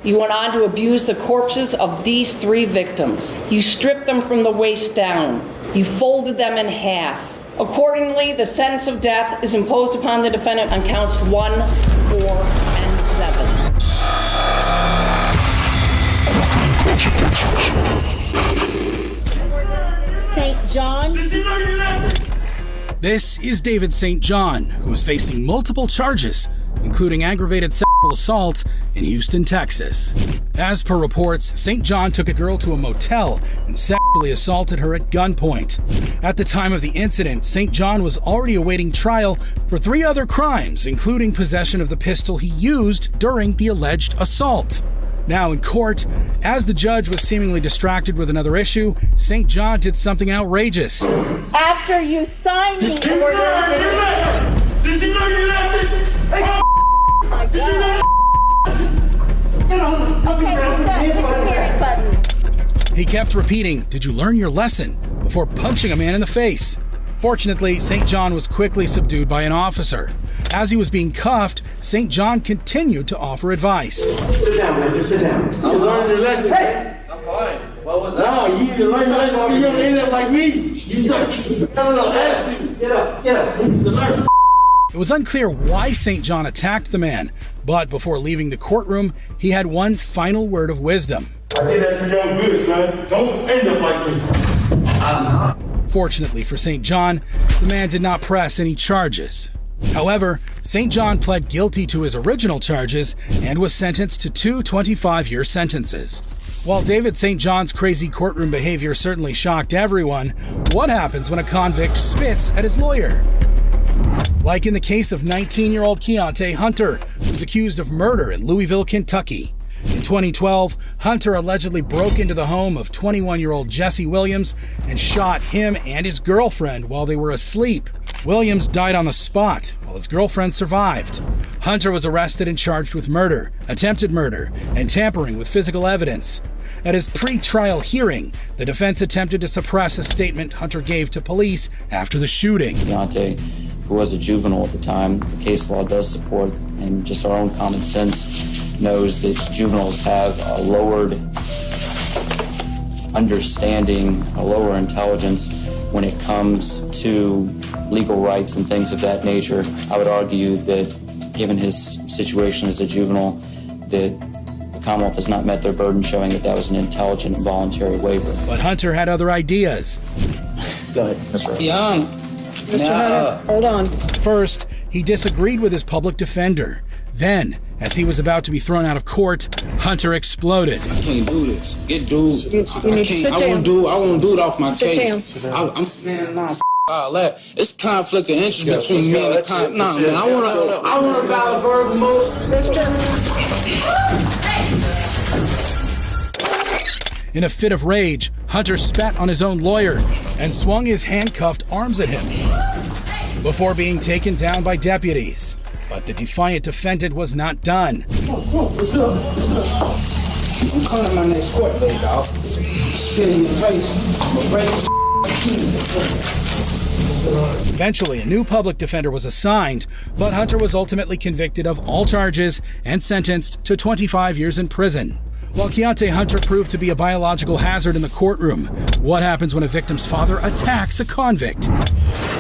You went on to abuse the corpses of these 3 victims. You stripped them from the waist down. You folded them in half. Accordingly, the sentence of death is imposed upon the defendant on counts 1, 4, and 7. St. John. This is David St. John, who is facing multiple charges, including aggravated sexual assault in Houston, Texas. As per reports, St. John took a girl to a motel and sexually assaulted her at gunpoint. At the time of the incident, St. John was already awaiting trial for 3 other crimes, including possession of the pistol he used during the alleged assault. Now in court, as the judge was seemingly distracted with another issue, St. John did something outrageous. After you signed the order... Did you know you're arrested? My God. Okay, hit the panic button. He kept repeating, "Did you learn your lesson?" before punching a man in the face. Fortunately, St. John was quickly subdued by an officer. As he was being cuffed, St. John continued to offer advice. Sit down, man. Sit down. I'm learning your lesson. Hey! I'm fine. What was that? No, you need to learn your lesson so you don't end up like me. You suck. Got a little attitude. Get up. Get up. You learn. It was unclear why St. John attacked the man, but before leaving the courtroom, he had one final word of wisdom. I did that for your good, son. Don't end up like me. Fortunately for St. John, the man did not press any charges. However, St. John pled guilty to his original charges and was sentenced to 2 25-year sentences. While David St. John's crazy courtroom behavior certainly shocked everyone, what happens when a convict spits at his lawyer? Like in the case of 19-year-old Keontae Hunter, who's accused of murder in Louisville, Kentucky. In 2012, Hunter allegedly broke into the home of 21-year-old Jesse Williams and shot him and his girlfriend while they were asleep. Williams died on the spot, while his girlfriend survived. Hunter was arrested and charged with murder, attempted murder, and tampering with physical evidence. At his pre-trial hearing, the defense attempted to suppress a statement Hunter gave to police after the shooting. Keontae, who was a juvenile at the time, the case law does support, and just our own common sense knows that juveniles have a lowered understanding, a lower intelligence when it comes to legal rights and things of that nature. I would argue that given his situation as a juvenile, that the Commonwealth has not met their burden showing that that was an intelligent and voluntary waiver. But Hunter had other ideas. Go ahead. That's right. Young. Mr. Hunter, hold on. First, he disagreed with his public defender. Then, as he was about to be thrown out of court, Hunter exploded. I can't do this. Get dude. You need to sit down. I won't do it off my case. Sit down. I'm standing on all that. It's conflict of interest between me and the client. Nah, man, I want to file a verbal motion. In a fit of rage, Hunter spat on his own lawyer and swung his handcuffed arms at him before being taken down by deputies. But the defiant defendant was not done. What's up? I'm coming to my next court date, dog. Spit in your face. I'm gonna break Eventually, a new public defender was assigned, but Hunter was ultimately convicted of all charges and sentenced to 25 years in prison. While Keontae Hunter proved to be a biological hazard in the courtroom, what happens when a victim's father attacks a convict?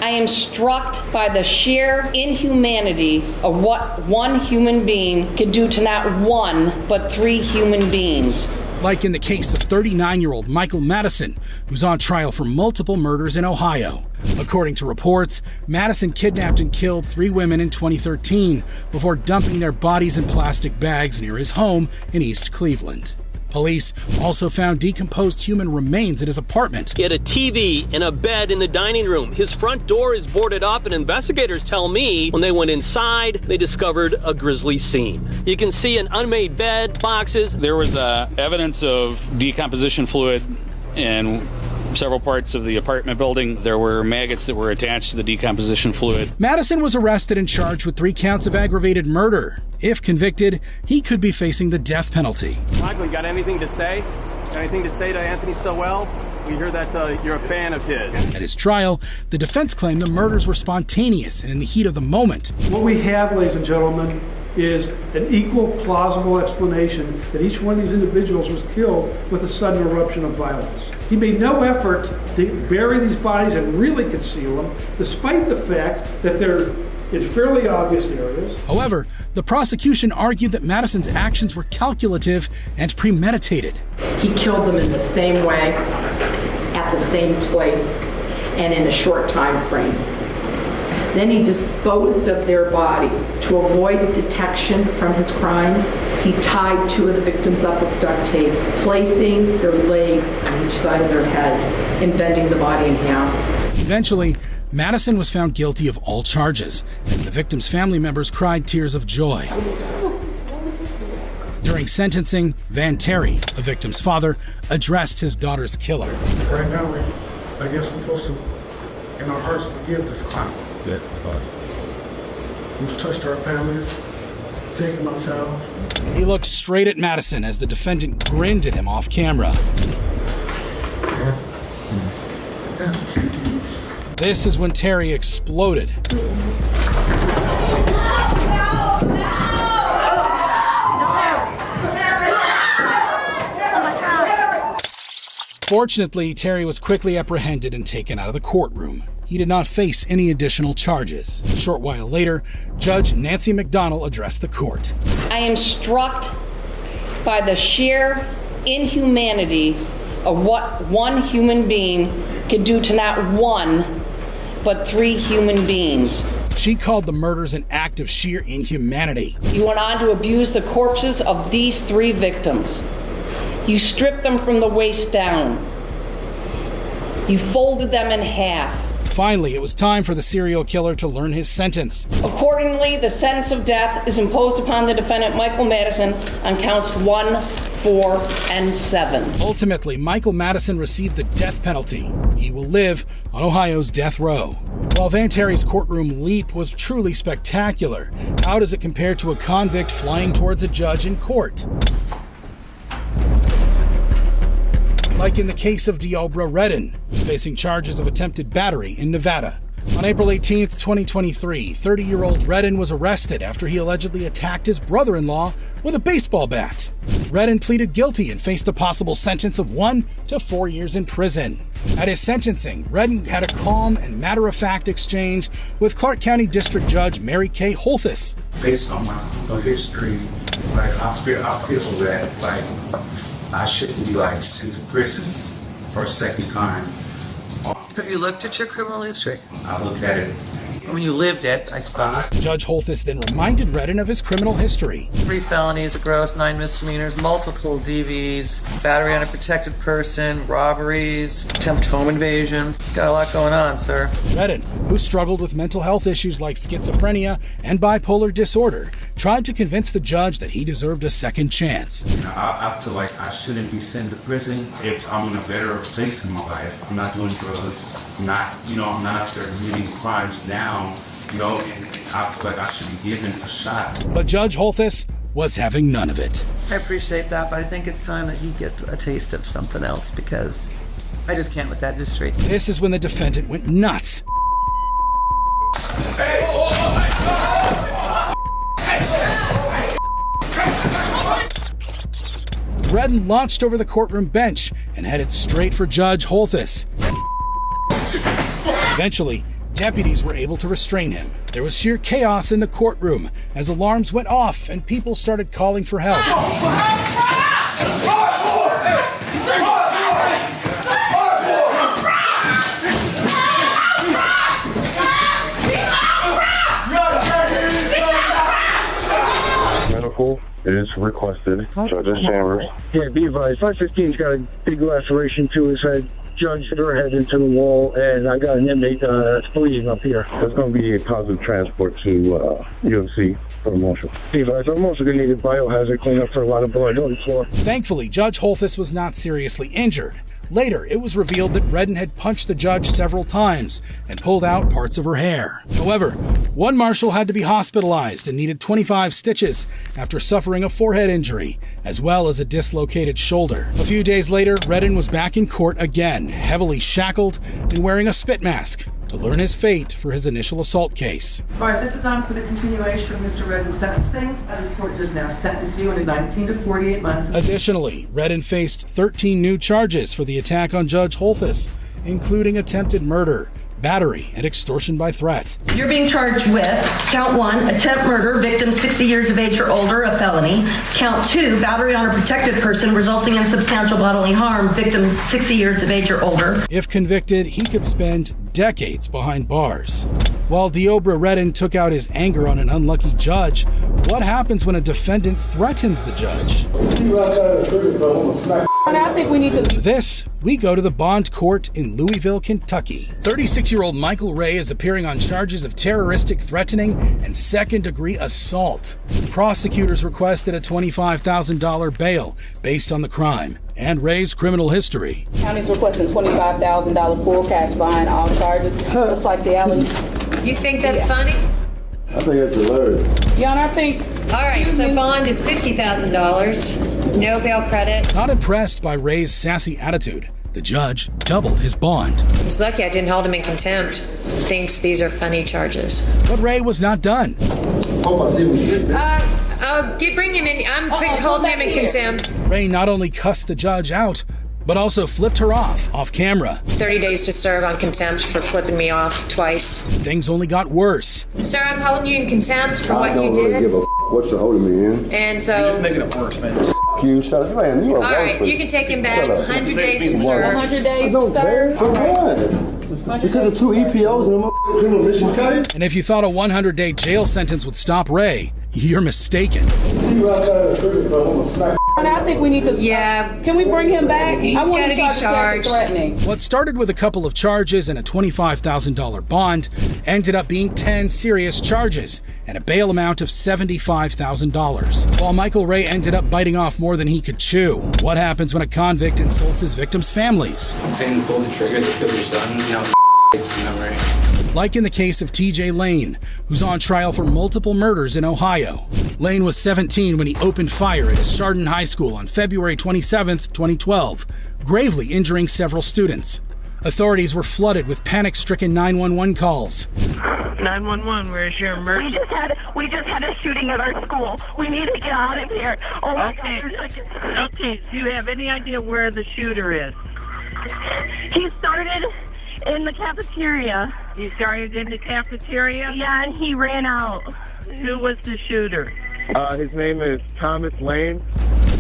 I am struck by the sheer inhumanity of what one human being can do to not one, but 3 human beings. Like in the case of 39-year-old Michael Madison, who's on trial for multiple murders in Ohio. According to reports, Madison kidnapped and killed 3 women in 2013 before dumping their bodies in plastic bags near his home in East Cleveland. Police also found decomposed human remains at his apartment. He had a TV and a bed in the dining room. His front door is boarded up, and investigators tell me when they went inside, they discovered a grisly scene. You can see an unmade bed, boxes. There was evidence of decomposition fluid in several parts of the apartment building. There were maggots that were attached to the decomposition fluid. Madison was arrested and charged with 3 counts of aggravated murder. If convicted, he could be facing the death penalty. Michael, you got anything to say? Got anything to say to Anthony Sowell? We hear that you're a fan of his. At his trial, the defense claimed the murders were spontaneous and in the heat of the moment. What we have, ladies and gentlemen, is an equal plausible explanation that each one of these individuals was killed with a sudden eruption of violence. He made no effort to bury these bodies and really conceal them, despite the fact that they're in fairly obvious areas. However, the prosecution argued that Madison's actions were calculative and premeditated. He killed them in the same way, at the same place, and in a short time frame. Then he disposed of their bodies. To avoid detection from his crimes, he tied two of the victims up with duct tape, placing their legs on each side of their head and bending the body in half. Eventually, Madison was found guilty of all charges, as the victims' family members cried tears of joy. During sentencing, Van Terry, the victim's father, addressed his daughter's killer. Right now, I guess we're supposed to, in our hearts, forgive this crime. Who's touched our families, taken my child. He looked straight at Madison as the defendant grinned at him off camera. This is when Terry exploded. Fortunately, Terry was quickly apprehended and taken out of the courtroom. He did not face any additional charges. A short while later, Judge Nancy McDonnell addressed the court. I am struck by the sheer inhumanity of what one human being can do to not one, but three human beings. She called the murders an act of sheer inhumanity. You went on to abuse the corpses of these three victims. You stripped them from the waist down. You folded them in half. Finally, it was time for the serial killer to learn his sentence. Accordingly, the sentence of death is imposed upon the defendant, Michael Madison, on counts 1, 4, and 7. Ultimately, Michael Madison received the death penalty. He will live on Ohio's death row. While Van Terry's courtroom leap was truly spectacular, how does it compare to a convict flying towards a judge in court? Like in the case of Deobra Redden, who's facing charges of attempted battery in Nevada. On April 18, 2023, 30-year-old Redden was arrested after he allegedly attacked his brother-in-law with a baseball bat. Redden pleaded guilty and faced a possible sentence of 1 to 4 years in prison. At his sentencing, Redden had a calm and matter-of-fact exchange with Clark County District Judge Mary Kay Holthus. Based on my history, I feel that, I shouldn't be sent to prison for a second time. Have you looked at your criminal history? I looked at it. When you lived it, I suppose. Judge Holthus then reminded Redden of his criminal history. 3 felonies, a gross, 9 misdemeanors, multiple DVs, battery on a protected person, robberies, attempt home invasion. Got a lot going on, sir. Redden, who struggled with mental health issues like schizophrenia and bipolar disorder, tried to convince the judge that he deserved a second chance. I feel like I shouldn't be sent to prison if I'm in a better place in my life. I'm not doing drugs. I'm not out there committing crimes now. And I feel like I should be given a shot. But Judge Holthus was having none of it. I appreciate that, but I think it's time that you get a taste of something else because I just can't with that history. This is when the defendant went nuts. Redden launched over the courtroom bench and headed straight for Judge Holthus. Eventually, deputies were able to restrain him. There was sheer chaos in the courtroom as alarms went off and people started calling for help. Medical is requested. Judge Chambers. Yeah, be advised. 515's got a big laceration to his head. Judge, her head into the wall, and I got an inmate that's bleeding up here. There's going to be a positive transport to UMC for the marshal. Be advised, I'm also going to need a biohazard cleanup for a lot of blood on the floor. Thankfully, Judge Holthus was not seriously injured. Later, it was revealed that Redden had punched the judge several times and pulled out parts of her hair. However, one marshal had to be hospitalized and needed 25 stitches after suffering a forehead injury, as well as a dislocated shoulder. A few days later, Redden was back in court again, heavily shackled and wearing a spit mask. to learn his fate for his initial assault case. All right, this is on for the continuation of Mr. Redden's sentencing. This court does now sentence you into 19 to 48 months. Additionally, Redden faced 13 new charges for the attack on Judge Holthus, including attempted murder, battery, and extortion by threat. You're being charged with count 1, attempt murder, victim 60 years of age or older, a felony. Count 2, battery on a protected person resulting in substantial bodily harm, victim 60 years of age or older. If convicted, he could spend decades behind bars. While Deobra Redden took out his anger on an unlucky judge, what happens when a defendant threatens the judge? I think we need to... This, we go to the Bond Court in Louisville, Kentucky. 36-year-old Michael Ray is appearing on charges of terroristic threatening and second-degree assault. Prosecutors requested a $25,000 bail based on the crime and Ray's criminal history. County's requesting $25,000 full cash behind all charges. Looks like the Allen. You think that's funny? I think that's hilarious. Your Honor, I think... All right, so bond is $50,000. No bail credit. Not impressed by Ray's sassy attitude, the judge doubled his bond. He's lucky I didn't hold him in contempt. Thinks these are funny charges. But Ray was not done. I'll bring him in. I'm holding him in contempt. Ray not only cussed the judge out, but also flipped her off camera. 30 days to serve on contempt for flipping me off twice. Things only got worse. Sir, I'm holding you in contempt for what you did. I don't really give a what you're holding me in. And so... You're just making it worse, man. You shut up, man. You are all right, you can take him back. 100 days to serve. 100 days to serve? For what? Because of 2 EPOs and a criminal mission case? And if you thought a 100-day jail sentence would stop Ray, you're mistaken. I think we need to... Yeah. Can we bring him back? He's got to be charged. What started with a couple of charges and a $25,000 bond ended up being 10 serious charges and a bail amount of $75,000. While Michael Ray ended up biting off more than he could chew. What happens when a convict insults his victims' families? Saying to pull the trigger to kill your sons, you know, right? Like in the case of TJ Lane, who's on trial for multiple murders in Ohio. Lane was 17 when he opened fire at his Chardon High School on February 27, 2012, gravely injuring several students. Authorities were flooded with panic-stricken 911 calls. 911, where's your emergency? We just had a shooting at our school. We need to get out of here. Oh my God. Okay, do you have any idea where the shooter is? He started in the cafeteria. He started in the cafeteria? Yeah, and he ran out. Who was the shooter? His name is Thomas Lane.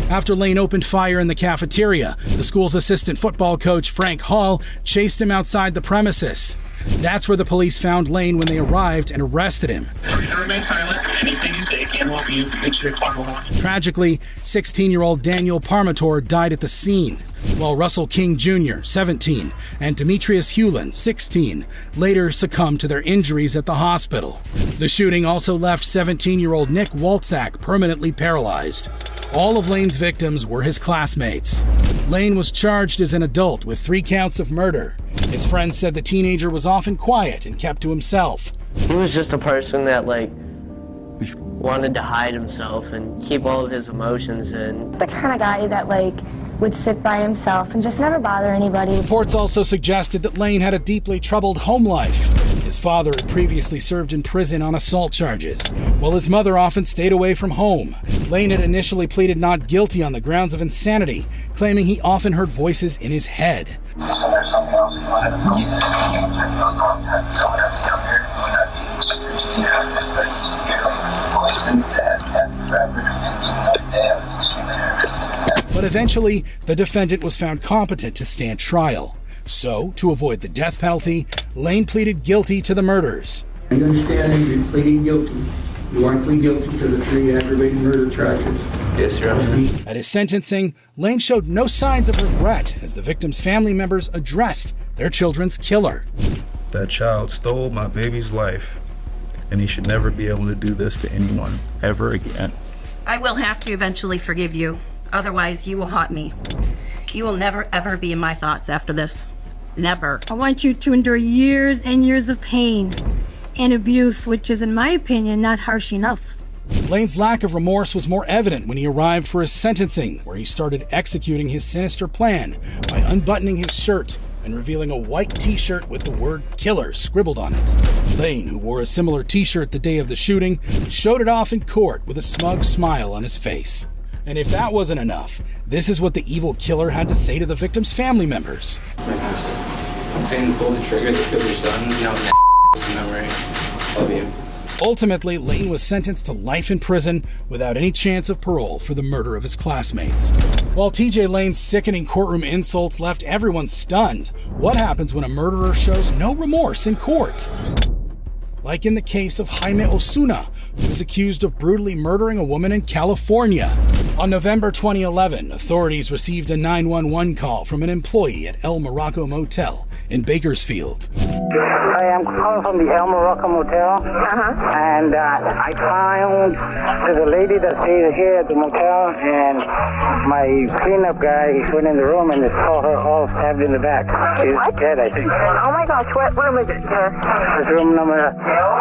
After Lane opened fire in the cafeteria, the school's assistant football coach, Frank Hall, chased him outside the premises. That's where the police found Lane when they arrived and arrested him. Tragically, 16-year-old Daniel Parmator died at the scene, while Russell King Jr., 17, and Demetrius Hewlin, 16, later succumbed to their injuries at the hospital. The shooting also left 17-year-old Nick Walczak permanently paralyzed. All of Lane's victims were his classmates. Lane was charged as an adult with 3 counts of murder. His friends said the teenager was often quiet and kept to himself. He was just a person that, wanted to hide himself and keep all of his emotions in. The kind of guy that, would sit by himself and just never bother anybody. Reports also suggested that Lane had a deeply troubled home life. His father had previously served in prison on assault charges, while his mother often stayed away from home. Lane had initially pleaded not guilty on the grounds of insanity, claiming he often heard voices in his head. But eventually, the defendant was found competent to stand trial. So, to avoid the death penalty, Lane pleaded guilty to the murders. I understand that you're pleading guilty. You want to plead guilty to the 3 aggravated murder charges. Yes, Your Honor. At his sentencing, Lane showed no signs of regret as the victim's family members addressed their children's killer. That child stole my baby's life, and he should never be able to do this to anyone ever again. I will have to eventually forgive you. Otherwise, you will haunt me. You will never, ever be in my thoughts after this. Never. I want you to endure years and years of pain and abuse, which is, in my opinion, not harsh enough. Lane's lack of remorse was more evident when he arrived for his sentencing, where he started executing his sinister plan by unbuttoning his shirt and revealing a white t-shirt with the word killer scribbled on it. Lane, who wore a similar t-shirt the day of the shooting, showed it off in court with a smug smile on his face. And if that wasn't enough, this is what the evil killer had to say to the victim's family members. Saying to pull the trigger, they killed your son. No, memory. Love you. Ultimately, Lane was sentenced to life in prison without any chance of parole for the murder of his classmates. While TJ Lane's sickening courtroom insults left everyone stunned, what happens when a murderer shows no remorse in court? Like in the case of Jaime Osuna, who was accused of brutally murdering a woman in California. On November 2011, authorities received a 911 call from an employee at El Morocco Motel in Bakersfield. I am calling from the El Morocco Motel, and I found there's a lady that stays here at the motel, and my cleanup guy went in the room and saw her all stabbed in the back. She's dead, I think. Oh my gosh, what room is it, sir? It's room number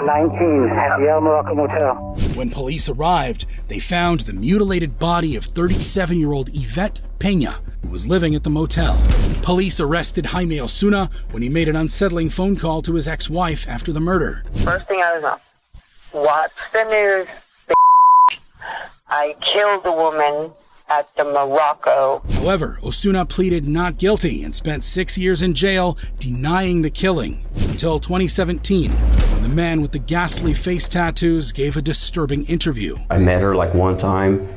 19 at the El Morocco Motel. When police arrived, they found the mutilated body of 37-year-old Yvette Peña, who was living at the motel. Police arrested Jaime Osuna when he made an unsettling phone call to his ex-wife after the murder. First thing I was on, what's the news, I killed a woman at the Morocco. However, Osuna pleaded not guilty and spent 6 years in jail denying the killing, until 2017, when the man with the ghastly face tattoos gave a disturbing interview. I met her like one time,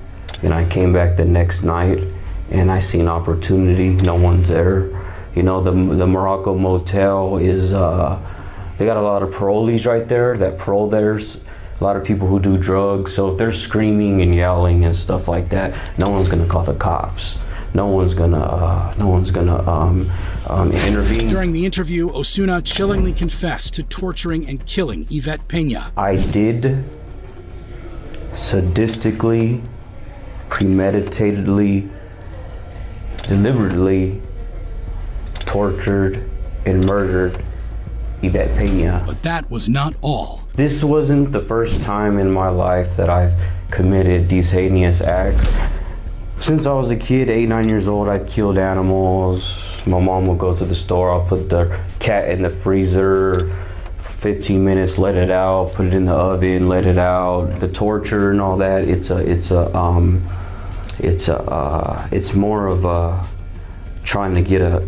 and I came back the next night, and I seen opportunity. No one's there. You know, the Morocco Motel is, they got a lot of parolees right there that parole there's. A lot of people who do drugs, so if they're screaming and yelling and stuff like that, no one's gonna call the cops. No one's gonna intervene. During the interview, Osuna chillingly confessed to torturing and killing Yvette Peña. I did sadistically, premeditatedly, deliberately tortured and murdered Yvette Peña. But that was not all. This wasn't the first time in my life that I've committed these heinous acts. Since I was a kid, 8, 9 years old, I'd killed animals. My mom would go to the store, I'll put the cat in the freezer, 15 minutes, let it out, put it in the oven, let it out. The torture and all that, it's more of a trying to get a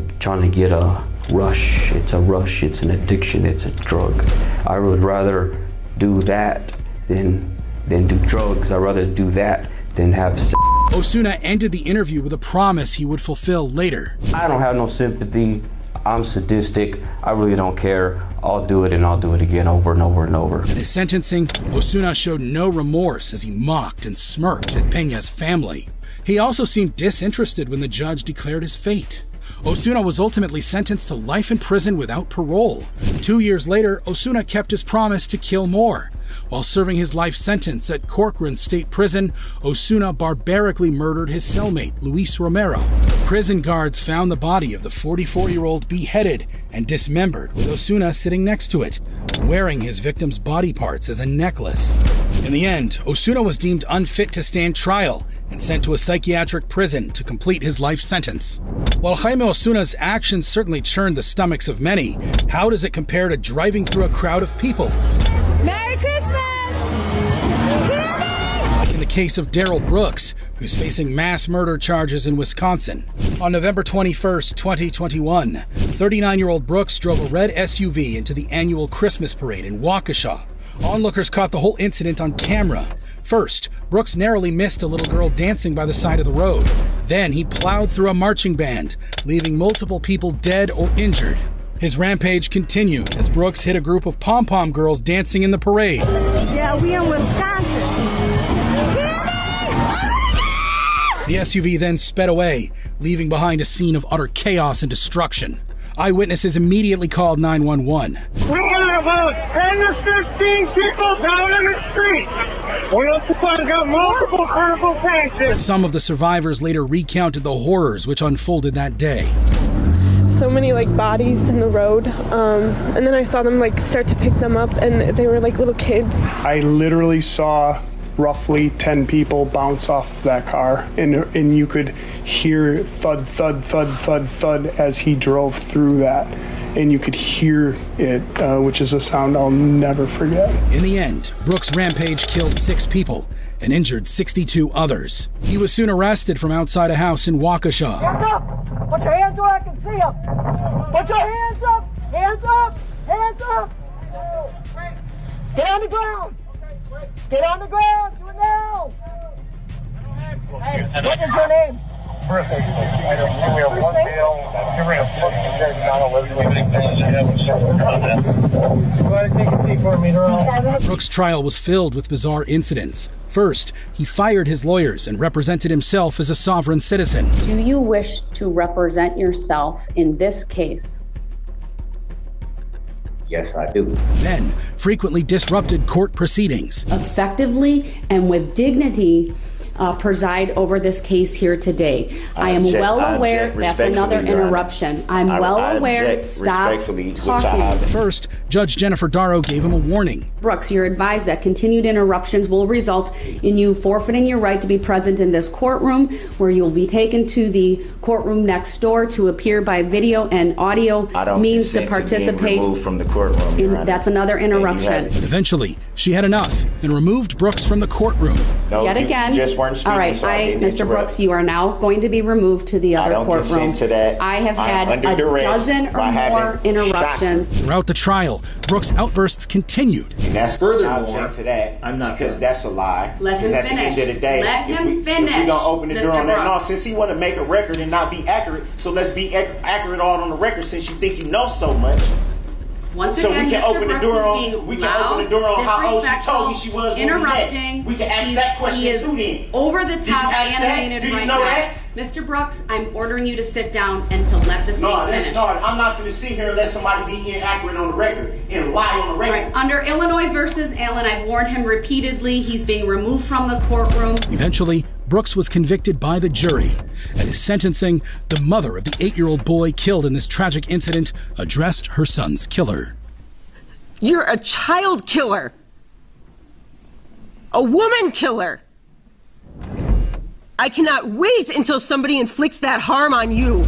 rush. It's a rush, it's an addiction, it's a drug. I would rather do that than do drugs. I'd rather do that than have sex. Osuna ended the interview with a promise he would fulfill later. I don't have no sympathy. I'm sadistic. I really don't care. I'll do it and I'll do it again over and over and over. At his sentencing, Osuna showed no remorse as he mocked and smirked at Peña's family. He also seemed disinterested when the judge declared his fate. Osuna was ultimately sentenced to life in prison without parole. 2 years later, Osuna kept his promise to kill more. While serving his life sentence at Courtroom State Prison, Osuna barbarically murdered his cellmate, Luis Romero. Prison guards found the body of the 44-year-old beheaded and dismembered, with Osuna sitting next to it, wearing his victim's body parts as a necklace. In the end, Osuna was deemed unfit to stand trial and sent to a psychiatric prison to complete his life sentence. While Jaime Osuna's actions certainly churned the stomachs of many, how does it compare to driving through a crowd of people? Merry Christmas! Like in the case of Daryl Brooks, who's facing mass murder charges in Wisconsin. On November 21st, 2021, 39-year-old Brooks drove a red SUV into the annual Christmas parade in Waukesha. Onlookers caught the whole incident on camera. First, Brooks narrowly missed a little girl dancing by the side of the road. Then he plowed through a marching band, leaving multiple people dead or injured. His rampage continued as Brooks hit a group of pom-pom girls dancing in the parade. Yeah, we in Wisconsin. The SUV then sped away, leaving behind a scene of utter chaos and destruction. Eyewitnesses immediately called 911. We got about 10 to 15 people down in the street. We also got multiple critical cases. Some of the survivors later recounted the horrors which unfolded that day. So many bodies in the road, and then I saw them start to pick them up, and they were like little kids. I literally saw roughly 10 people bounce off of that car, and you could hear thud, thud, thud, thud, thud as he drove through that, and you could hear it, which is a sound I'll never forget. In the end, Brooks' rampage killed 6 people and injured 62 others. He was soon arrested from outside a house in Waukesha. Hands up! Put your hands where I can see them! Put your hands up! Hands up! Hands up! Get on the ground! Get on the ground! Do it now! Hey, what is your name? Brooks. Brooks' trial was filled with bizarre incidents. First, he fired his lawyers and represented himself as a sovereign citizen. Do you wish to represent yourself in this case? Yes, I do. Then, frequently disrupted court proceedings. Effectively and with dignity, preside over this case here today. I am well aware that's another interruption. I'm well aware. Stop talking. First, Judge Jennifer Darrow gave him a warning. Brooks, you're advised that continued interruptions will result in you forfeiting your right to be present in this courtroom, where you'll be taken to the courtroom next door to appear by video and audio means to participate. Removed from the courtroom. That's another interruption. Eventually, she had enough and removed Brooks from the courtroom. No, yet again. Just weren't speaking, all right, so Mr. Brooks, you are now going to be removed to the other courtroom. I don't consent to that. I have had a dozen or more interruptions. Throughout the trial, Brooks' outbursts continued. And that's furthermore to that. I'm not, because that's a lie. Let him finish. At the end of the day, Let him finish. If we gonna open the door on that, Brooks. no, since he want to make a record and not be accurate, so let's be accurate all on the record. Since you think you know so much. Once so again, we can Mr. open Brooks the door on. is being We can loud, open the door on how old she disrespectful, told me she was when interrupting. We can ask that question He is too. Then over the top, ask animated that? Do you right know now. that? Mr. Brooks, I'm ordering you to sit down and to let the state finish. No, I'm not going to sit here and let somebody be inaccurate on the record and lie on the record. Right. Under Illinois versus Allen, I've warned him repeatedly. He's being removed from the courtroom. Eventually, Brooks was convicted by the jury. At his sentencing, the mother of the 8-year-old boy killed in this tragic incident addressed her son's killer. You're a child killer. A woman killer. I cannot wait until somebody inflicts that harm on you.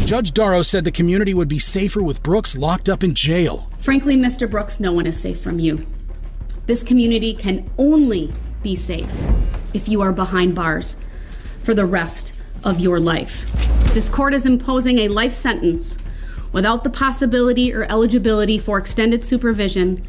Judge Darrow said the community would be safer with Brooks locked up in jail. Frankly, Mr. Brooks, no one is safe from you. This community can only be safe if you are behind bars for the rest of your life. This court is imposing a life sentence without the possibility or eligibility for extended supervision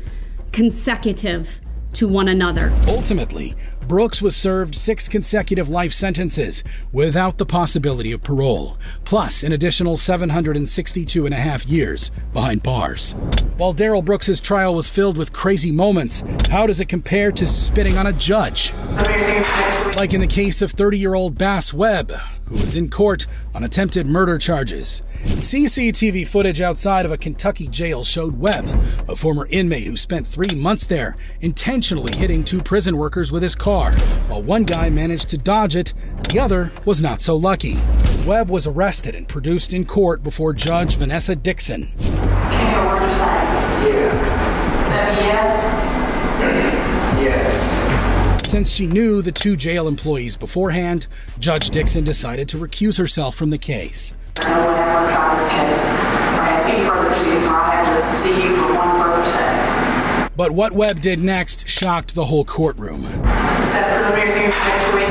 consecutive to one another. Ultimately, Brooks was served 6 consecutive life sentences without the possibility of parole, plus an additional 762 and a half years behind bars. While Darrell Brooks's trial was filled with crazy moments, how does it compare to spitting on a judge? Like in the case of 30-year-old Bass Webb, who was in court on attempted murder charges. CCTV footage outside of a Kentucky jail showed Webb, a former inmate who spent 3 months there, intentionally hitting 2 prison workers with his car. While one guy managed to dodge it, the other was not so lucky. Webb was arrested and produced in court before Judge Vanessa Dixon. Since she knew the 2 jail employees beforehand, Judge Dixon decided to recuse herself from the case. No one ever tried this case. I have any further proceedings, or I have to see you for one further set. But what Webb did next shocked the whole courtroom. Set for the meeting next week.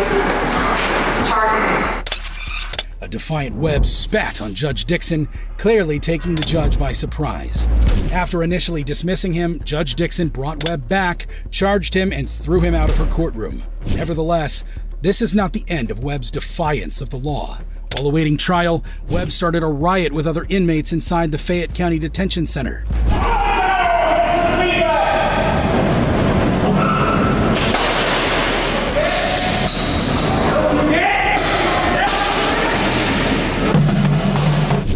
A defiant Webb spat on Judge Dixon, clearly taking the judge by surprise. After initially dismissing him, Judge Dixon brought Webb back, charged him, and threw him out of her courtroom. Nevertheless, this is not the end of Webb's defiance of the law. While awaiting trial, Webb started a riot with other inmates inside the Fayette County Detention Center.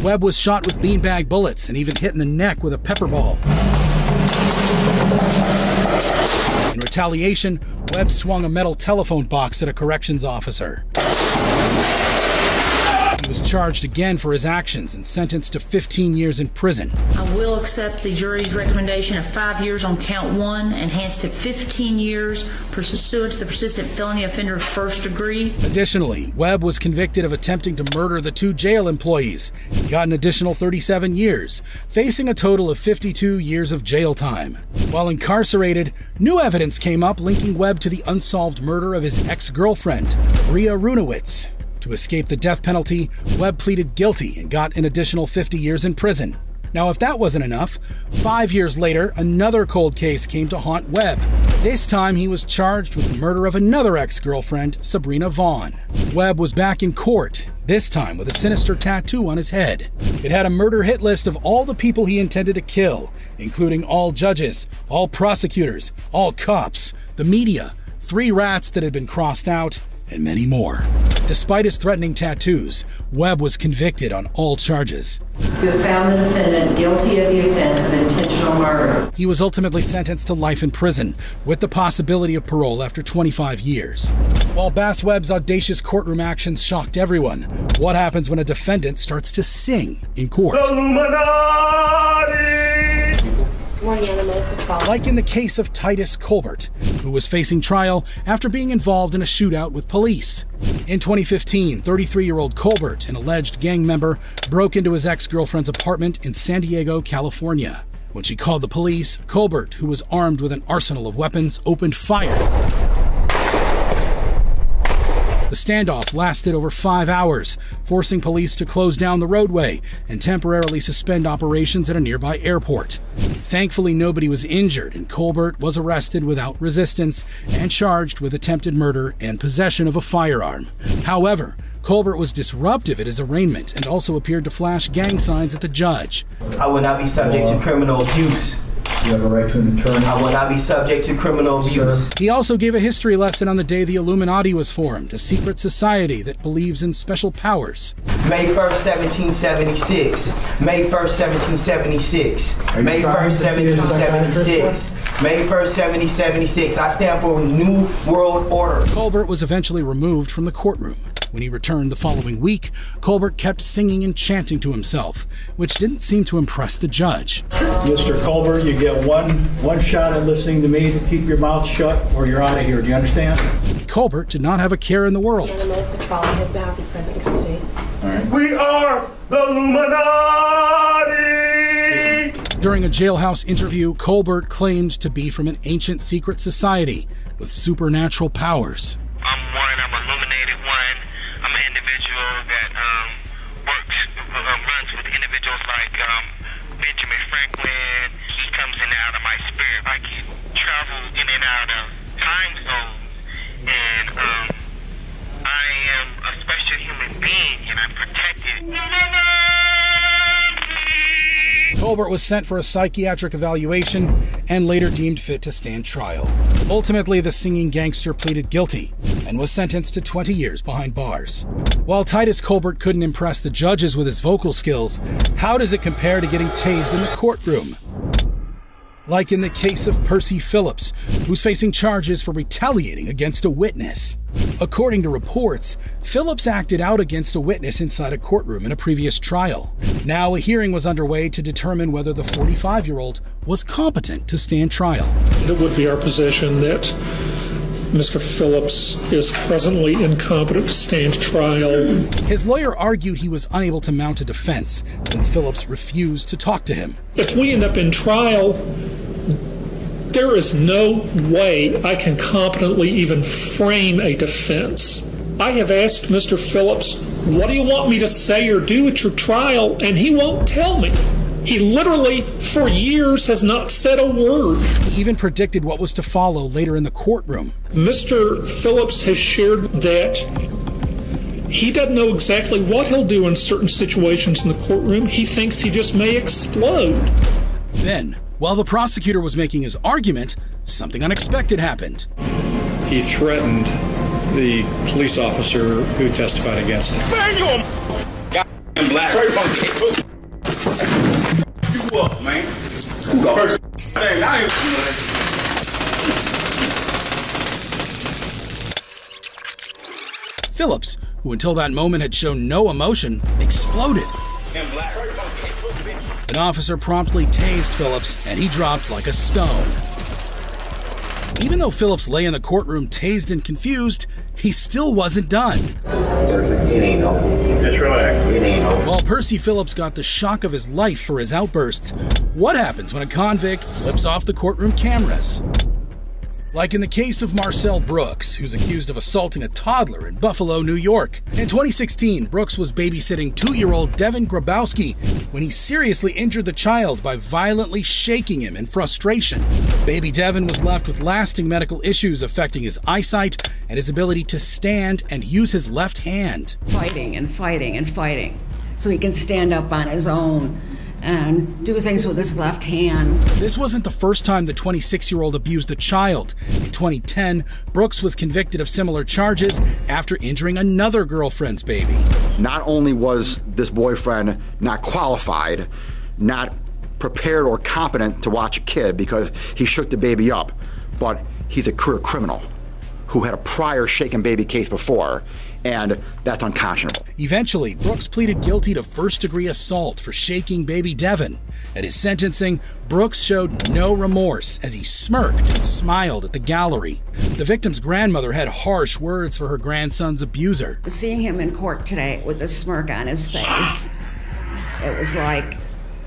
Webb was shot with beanbag bullets and even hit in the neck with a pepper ball. In retaliation, Webb swung a metal telephone box at a corrections officer. He was charged again for his actions and sentenced to 15 years in prison. I will accept the jury's recommendation of 5 years on count 1, enhanced to 15 years pursuant to the persistent felony offender of first degree. Additionally, Webb was convicted of attempting to murder the 2 jail employees. He got an additional 37 years, facing a total of 52 years of jail time. While incarcerated, new evidence came up linking Webb to the unsolved murder of his ex-girlfriend, Bria Runowitz. To escape the death penalty, Webb pleaded guilty and got an additional 50 years in prison. Now, if that wasn't enough, 5 years later, another cold case came to haunt Webb. This time, he was charged with the murder of another ex-girlfriend, Sabrina Vaughn. Webb was back in court, this time with a sinister tattoo on his head. It had a murder hit list of all the people he intended to kill, including all judges, all prosecutors, all cops, the media, 3 rats that had been crossed out, and many more. Despite his threatening tattoos, Webb was convicted on all charges. You have found the defendant guilty of the offense of intentional murder. He was ultimately sentenced to life in prison, with the possibility of parole after 25 years. While Bass Webb's audacious courtroom actions shocked everyone, what happens when a defendant starts to sing in court? Like in the case of Titus Colbert, who was facing trial after being involved in a shootout with police. In 2015, 33-year-old Colbert, an alleged gang member, broke into his ex-girlfriend's apartment in San Diego, California. When she called the police, Colbert, who was armed with an arsenal of weapons, opened fire. The standoff lasted over 5 hours, forcing police to close down the roadway and temporarily suspend operations at a nearby airport. Thankfully, nobody was injured, and Colbert was arrested without resistance and charged with attempted murder and possession of a firearm. However, Colbert was disruptive at his arraignment and also appeared to flash gang signs at the judge. I will not be subject to criminal abuse. You have a right to an attorney. I will not be subject to criminal abuse. He also gave a history lesson on the day the Illuminati was formed, a secret society that believes in special powers. May 1st, 1776. May 1st, 1776. May 1st, 1776. May 1st, 1776. I stand for New World Order. Colbert was eventually removed from the courtroom. When he returned the following week, Colbert kept singing and chanting to himself, which didn't seem to impress the judge. Mr. Colbert, you get one shot at listening to me to keep your mouth shut or you're out of here. Do you understand? Colbert did not have a care in the world. The trial on his behalf is present in custody. All right. We are the Illuminati! During a jailhouse interview, Colbert claimed to be from an ancient secret society with supernatural powers. I'm an illuminated one. I'm an individual that runs with individuals like Benjamin Franklin. He comes in and out of my spirit. I can travel in and out of time zones, and I am a special human being, and I'm protected. Colbert was sent for a psychiatric evaluation and later deemed fit to stand trial. Ultimately, the singing gangster pleaded guilty and was sentenced to 20 years behind bars. While Titus Colbert couldn't impress the judges with his vocal skills, how does it compare to getting tased in the courtroom? Like in the case of Percy Phillips, who's facing charges for retaliating against a witness. According to reports, Phillips acted out against a witness inside a courtroom in a previous trial. Now a hearing was underway to determine whether the 45-year-old was competent to stand trial. It would be our position that Mr. Phillips is presently incompetent to stand trial. His lawyer argued he was unable to mount a defense since Phillips refused to talk to him. If we end up in trial, there is no way I can competently even frame a defense. I have asked Mr. Phillips, what do you want me to say or do at your trial? And he won't tell me. He literally, for years, has not said a word. He even predicted what was to follow later in the courtroom. Mr. Phillips has shared that he doesn't know exactly what he'll do in certain situations in the courtroom. He thinks he just may explode. Then, while the prosecutor was making his argument, something unexpected happened. He threatened the police officer who testified against him. Bang you, goddamn black. You up, man? Who the first thing I ain't. Phillips, who until that moment had shown no emotion, exploded. An officer promptly tased Phillips, and he dropped like a stone. Even though Phillips lay in the courtroom tased and confused, he still wasn't done. Just relax. While Percy Phillips got the shock of his life for his outbursts, what happens when a convict flips off the courtroom cameras? Like in the case of Marcel Brooks, who's accused of assaulting a toddler in Buffalo, New York. In 2016, Brooks was babysitting 2-year-old Devin Grabowski when he seriously injured the child by violently shaking him in frustration. Baby Devin was left with lasting medical issues affecting his eyesight and his ability to stand and use his left hand. Fighting and fighting and fighting so he can stand up on his own and do things with his left hand. This wasn't the first time the 26-year-old abused a child. In 2010, Brooks was convicted of similar charges after injuring another girlfriend's baby. Not only was this boyfriend not qualified, not prepared or competent to watch a kid because he shook the baby up, but he's a career criminal who had a prior shaken baby case before, and that's unconscionable. Eventually, Brooks pleaded guilty to first-degree assault for shaking baby Devin. At his sentencing, Brooks showed no remorse as he smirked and smiled at the gallery. The victim's grandmother had harsh words for her grandson's abuser. Seeing him in court today with a smirk on his face, it was like,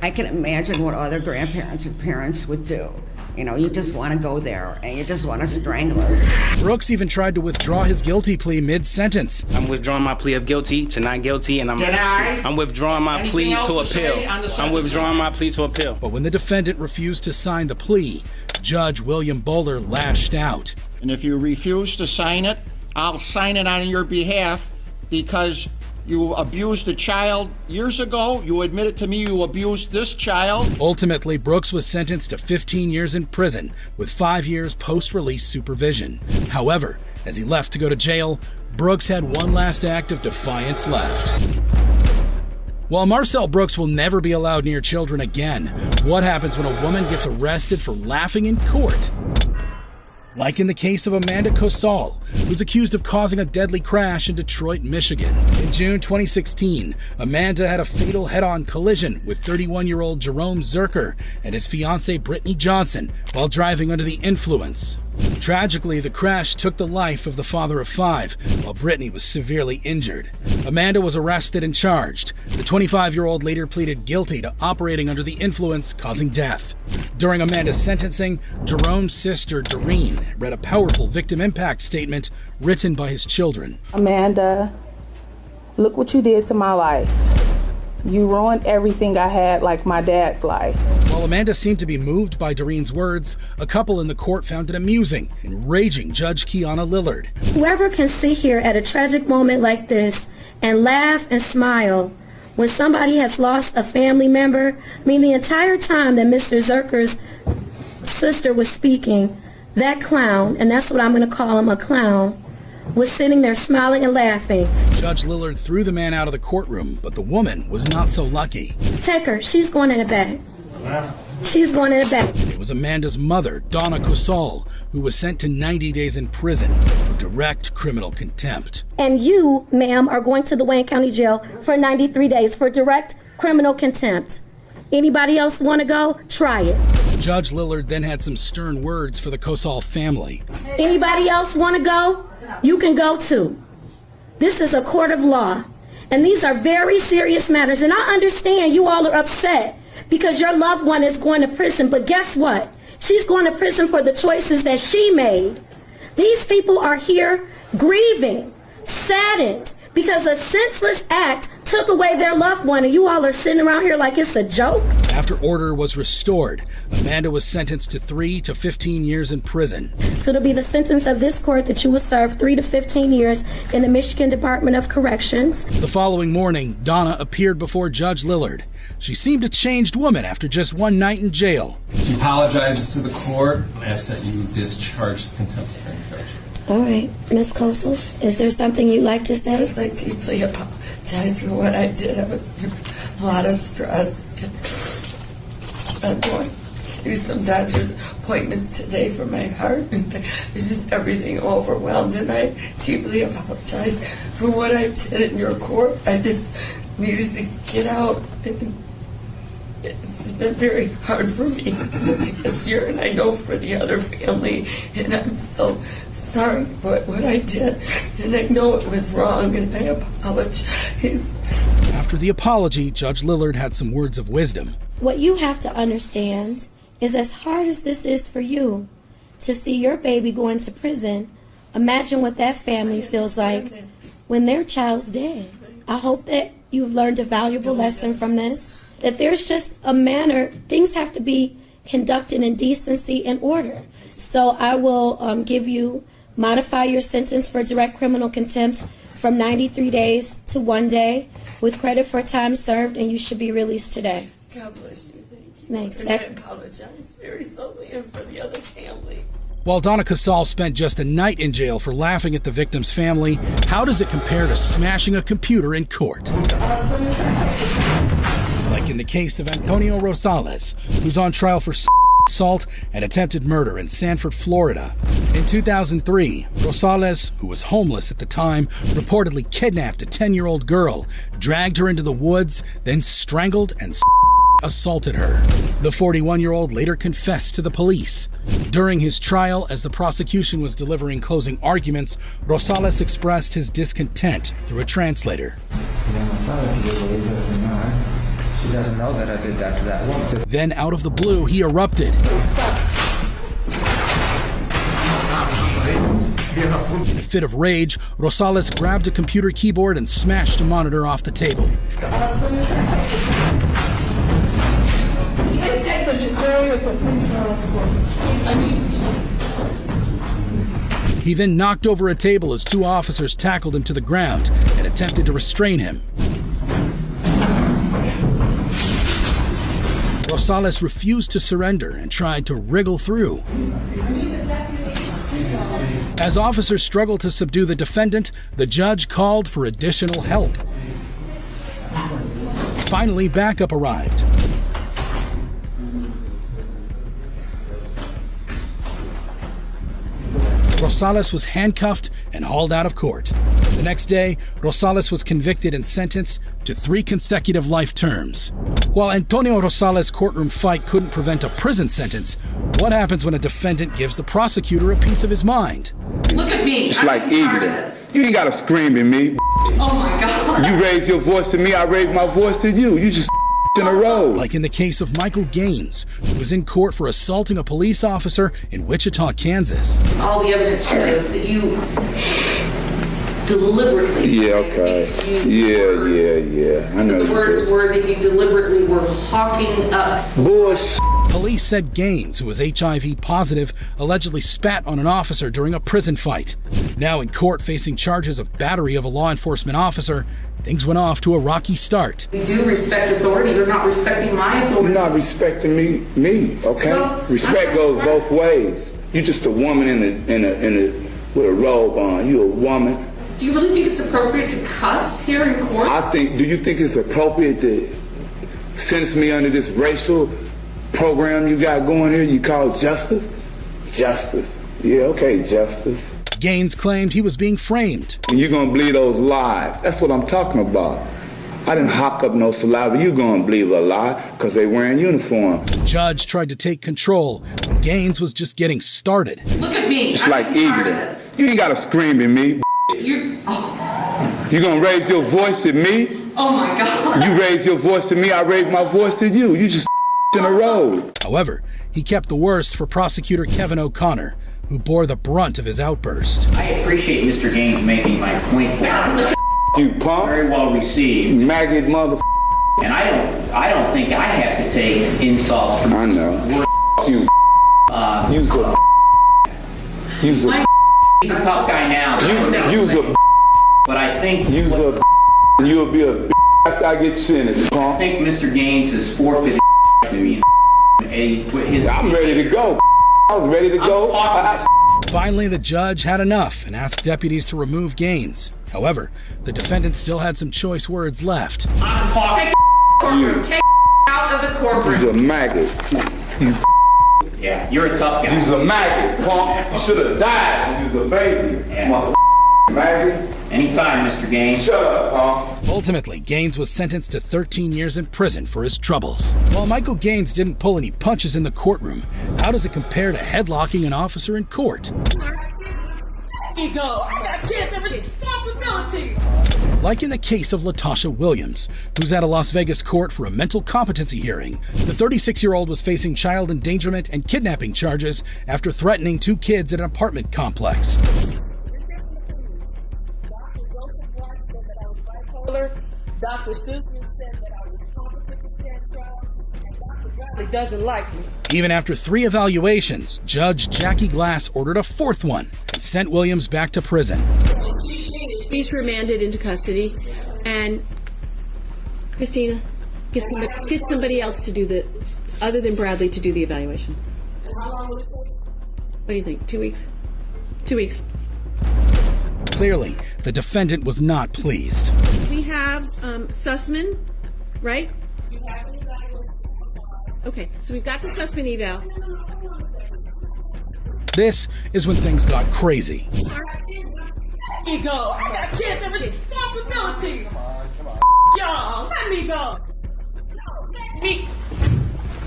I can imagine what other grandparents and parents would do. You know, you just want to go there and you just want to strangle her. Brooks even tried to withdraw his guilty plea mid-sentence. I'm withdrawing my plea of guilty to not guilty, and I'm withdrawing my plea to appeal. I'm withdrawing my plea to appeal. But when the defendant refused to sign the plea, Judge William Bowler lashed out. And if you refuse to sign it, I'll sign it on your behalf because you abused a child years ago. You admitted to me you abused this child. Ultimately, Brooks was sentenced to 15 years in prison with 5 years post-release supervision. However, as he left to go to jail, Brooks had one last act of defiance left. While Marcel Brooks will never be allowed near children again, what happens when a woman gets arrested for laughing in court? Like in the case of Amanda Cosal, who's accused of causing a deadly crash in Detroit, Michigan. In June 2016, Amanda had a fatal head-on collision with 31-year-old Jerome Zerker and his fiancée Brittany Johnson while driving under the influence. Tragically, the crash took the life of the father of 5, while Brittany was severely injured. Amanda was arrested and charged. The 25-year-old later pleaded guilty to operating under the influence, causing death. During Amanda's sentencing, Jerome's sister, Doreen, read a powerful victim impact statement written by his children. Amanda, look what you did to my life. You ruined everything I had, like my dad's life. While Amanda seemed to be moved by Doreen's words, a couple in the court found it amusing, enraging Judge Kiana Lillard. Whoever can sit here at a tragic moment like this and laugh and smile when somebody has lost a family member, I mean, the entire time that Mr. Zerker's sister was speaking, that clown, and that's what I'm going to call him, a clown, was sitting there smiling and laughing. Judge Lillard threw the man out of the courtroom, but the woman was not so lucky. Take her. She's going in the back. She's going in the back. It was Amanda's mother, Donna Cosal, who was sent to 90 days in prison for direct criminal contempt. And you, ma'am, are going to the Wayne County Jail for 93 days for direct criminal contempt. Anybody else want to go? Try it. Judge Lillard then had some stern words for the Cosal family. Anybody else want to go? You can go too. This is a court of law, and these are very serious matters, and I understand you all are upset because your loved one is going to prison, but guess what? She's going to prison for the choices that she made. These people are here grieving, saddened, because a senseless act took away their loved one, and you all are sitting around here like it's a joke. After order was restored, Amanda was sentenced to 3 to 15 years in prison. So it'll be the sentence of this court that you will serve 3 to 15 years in the Michigan Department of Corrections. The following morning, Donna appeared before Judge Lillard. She seemed a changed woman after just one night in jail. She apologizes to the court and asks that you discharge the contempt of hearing charge. All right, Ms. Kosel, is there something you'd like to say? Yes, I deeply apologize for what I did. I was under a lot of stress. I'm going do some doctor's appointments today for my heart. It's just everything overwhelmed, and I deeply apologize for what I did in your court. I just needed to get out. It's been very hard for me this year, and I know for the other family, and I'm so sorry for what I did, and I know it was wrong, and I apologize. After the apology, Judge Lillard had some words of wisdom. What you have to understand is, as hard as this is for you to see your baby going to prison, imagine what that family feels like when their child's dead. I hope that you've learned a valuable lesson from this, that there's just a manner, things have to be conducted in decency and order. So I will modify your sentence for direct criminal contempt from 93 days to 1 day with credit for time served, and you should be released today. God bless you. Thank you. Thanks. And I apologize very solely and for the other family. While Donna Casal spent just a night in jail for laughing at the victim's family, how does it compare to smashing a computer in court? Like in the case of Antonio Rosales, who's on trial for assault and attempted murder in Sanford, Florida. In 2003, Rosales, who was homeless at the time, reportedly kidnapped a 10-year-old girl, dragged her into the woods, then strangled and assaulted her. The 41-year-old later confessed to the police. During his trial, as the prosecution was delivering closing arguments, Rosales expressed his discontent through a translator. She doesn't know that I did that to that woman. Then, out of the blue, he erupted. In a fit of rage, Rosales grabbed a computer keyboard and smashed a monitor off the table. He then knocked over a table as two officers tackled him to the ground and attempted to restrain him. Rosales refused to surrender and tried to wriggle through. As officers struggled to subdue the defendant, the judge called for additional help. Finally, backup arrived. Rosales was handcuffed and hauled out of court. The next day, Rosales was convicted and sentenced to 3 consecutive life terms. While Antonio Rosales' courtroom fight couldn't prevent a prison sentence, what happens when a defendant gives the prosecutor a piece of his mind? Look at me. It's like eating. You ain't gotta scream at me. Oh my God. You raise your voice to me, I raise my voice to you. You just in a row. Like in the case of Michael Gaines, who was in court for assaulting a police officer in Wichita, Kansas. All the evidence shows that you deliberately. Yeah, okay. Yeah. I know. The words were that you deliberately were hawking up. Bullshit. Police said Gaines, who was HIV positive, allegedly spat on an officer during a prison fight. Now in court facing charges of battery of a law enforcement officer, things went off to a rocky start. We do respect authority. You're not respecting my authority. You're not respecting me, okay? Well, respect goes both ways. You're just a woman with a robe on. You a woman. Do you really think it's appropriate to cuss here in court? Do you think it's appropriate to sentence me under this racial program you got going here you call justice? Justice. Yeah, okay, justice. Gaines claimed he was being framed. And you're gonna believe those lies. That's what I'm talking about. I didn't hawk up no saliva. You gonna believe a lie because they wearing uniform. The judge tried to take control, but Gaines was just getting started. Look at me. It's like eating. You ain't gotta scream at me. You gonna raise your voice at me? Oh my God. You raise your voice to me, I raise my voice to you. You just in a row. However, he kept the worst for prosecutor Kevin O'Connor, who bore the brunt of his outburst. I appreciate Mr. Gaines making my point for me. You punk. Very well received. Maggot mother. And I don't think I have to take insults from. I know. You. He's a tough guy now. But I think you'll be a after I get sentenced. I think Mr. Gaines has forfeited to me. I'm ready to go. I was ready to go. Finally, the judge had enough and asked deputies to remove Gaines. However, the defendant still had some choice words left. I'm talking. Take out of the courtroom. He's a maggot. You Yeah, you're a tough guy. You's a maggot, punk. You should have died when you was a baby. Yeah. Maggot. Anytime, Mr. Gaines. Shut up, punk. Ultimately, Gaines was sentenced to 13 years in prison for his troubles. While Michael Gaines didn't pull any punches in the courtroom, how does it compare to headlocking an officer in court? Ego. I got kids and responsibilities. Like in the case of Latasha Williams, who's at a Las Vegas court for a mental competency hearing. The 36-year-old was facing child endangerment and kidnapping charges after threatening 2 kids at an apartment complex. Dr. Sussman said that I was competent to stand trial, and Dr. Bradley doesn't like me. Even after 3 evaluations, Judge Jackie Glass ordered a 4th one and sent Williams back to prison. He's remanded into custody, and Christina, get somebody else to do the, other than Bradley, to do the evaluation. How long will it take? What do you think? 2 weeks? 2 weeks. Clearly, the defendant was not pleased. We have Sussman, right? Okay, so we've got the Sussman eval. This is when things got crazy. Ego. I got kids and responsibilities. Y'all, let me go.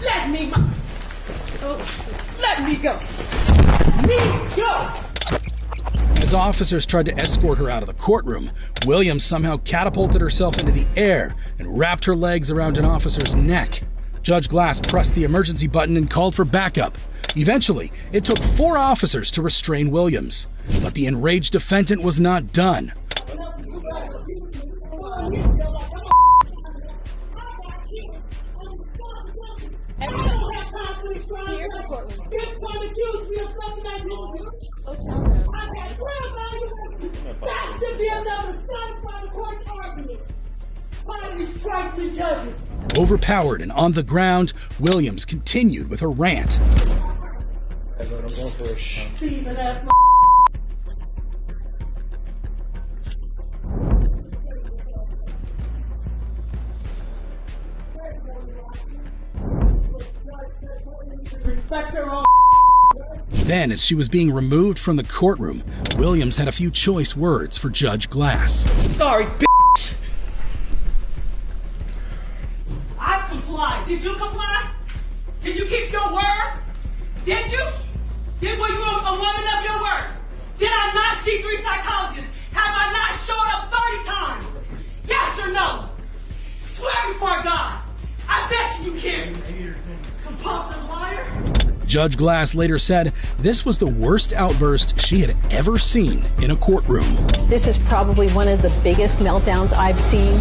Let me go. Let me go. Me go. As officers tried to escort her out of the courtroom, Williams somehow catapulted herself into the air and wrapped her legs around an officer's neck. Judge Glass pressed the emergency button and called for backup. Eventually, it took 4 officers to restrain Williams. But the enraged defendant was not done. Overpowered and on the ground, Williams continued with her rant. Then, as she was being removed from the courtroom, Williams had a few choice words for Judge Glass. Sorry, bitch. I complied. Did you comply? Did you keep your word? Did you? Were you a woman of your word? Did I not see 3 psychologists? Have I not showed up 30 times? Yes or no? Swear before God. I bet you can. Compulsive liar. Judge Glass later said this was the worst outburst she had ever seen in a courtroom. This is probably one of the biggest meltdowns I've seen